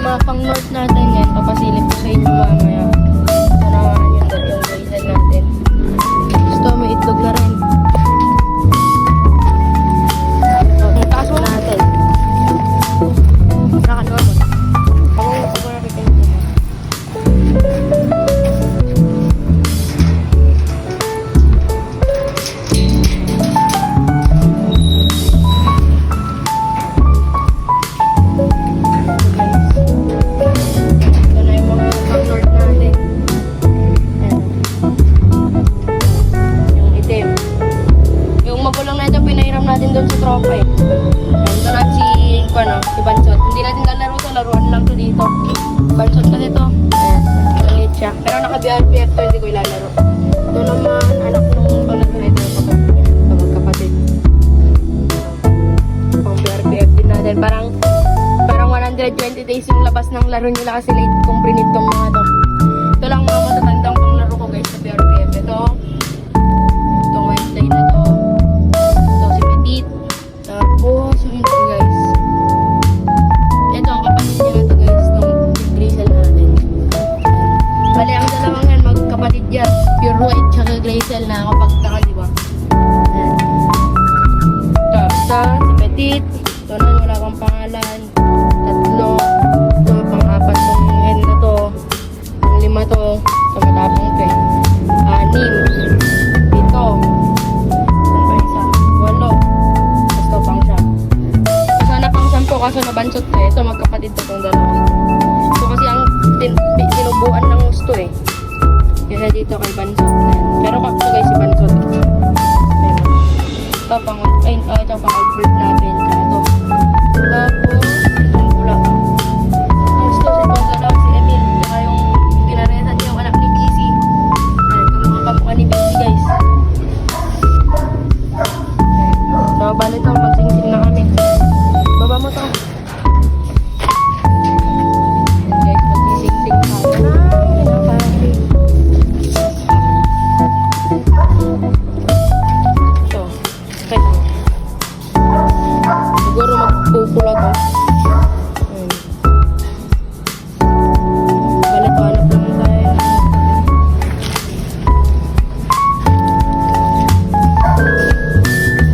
mga pang north natin yan, papasilip ko sa inyo mamaya. Tanawahan yun doon yung gaysan natin. Gusto, may itlog na rin. Ang taas mo natin. Nakalawa mo. Ako ko na rin mo. Natin doon sa tropa eh. Nandun natin si Bansot. Hindi natin lalaro to, laruan lang to dito. Bansot kasi to. Ayan, maliit siya. Pero naka-BRPF to, hindi ko ilalaro. Ito naman, anak nung palaro na ito. Ito magkapatid. Pang BRPF din natin. Parang 120 days yung labas ng laro nila kasi late kung brinid tong mga to. Ito lang mga matatandang pang laro ko guys sa BRPF. Itong Wednesday na to. Tapos, yun ito guys. Ito ang kapatid niya na ito guys, itong Grazel natin. Bali, ang dalawang yan, magkapatid yan. Pure white, tsaka Grazel na kapagtaka, diba? Ito, isa, si Petit. Ito na, wala kang pangalan. Tatlo. Ito, pang-apat tong hen na to. Pang-lima to. Ito, matapang to eh. 6. Ito. Kaso nabansot ko ito, magkapatid to itong dalawa. So kasi ang tinubuan ng gusto eh. Kaya dito kay Bansot. Pero kakto guys si Bansot. Ito pang outbreak natin. Ito. Tapos, itong pula. Ang gusto sa itong dalawa si Emil. Saka yung pinaresan niya yung anak ni BC. Ito mga kamukha ni BC guys. So bali ito, magsingsing na kami. Baba mo to. Ayan guys, magsising-sing tayo na pinapari. Ito. Okay. Siguro magpupula to. Ayan. Balik ko, hanap lang tayo.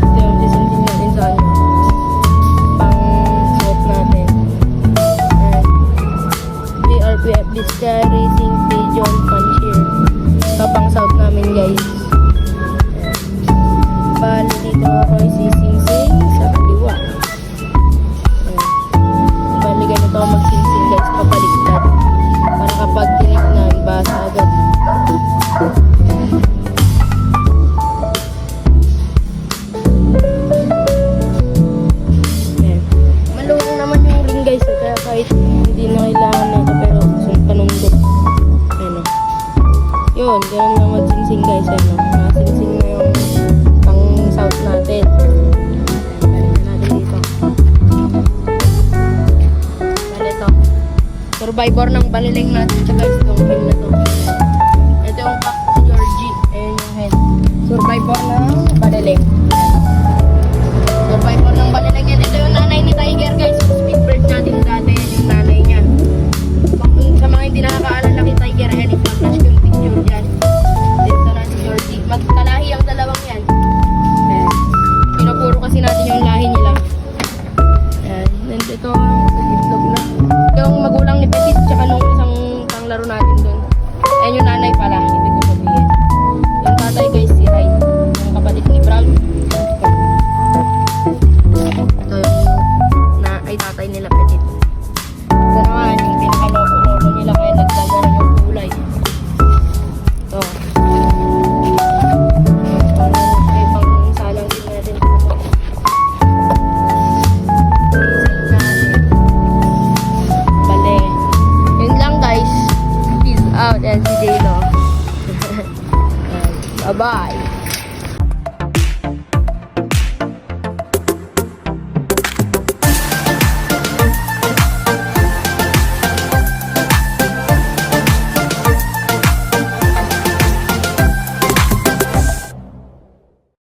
Ito yung sising-sing natin sa ano. Bisca Racing Pigeon Panshir. Kapang south namin guys. Bali dito ako sising-sing sa kaliwa. Bali ganito ako magsing-sing guys, kapaliktad. Para kapag tinignan, basa agad. Maluwang naman yung ring guys, kaya kahit hindi na kailangan na ito, pero panundok. Ano. Yun, ganun na magsingsing guys. Ano. Nasingsing na yung pang south natin. Balik na natin dito. Bali ito. Survivor ng baliling natin. Ito guys, itong ring na to. Ito yung pack si Georgie. Ayan yung head. Survivor ng baliling.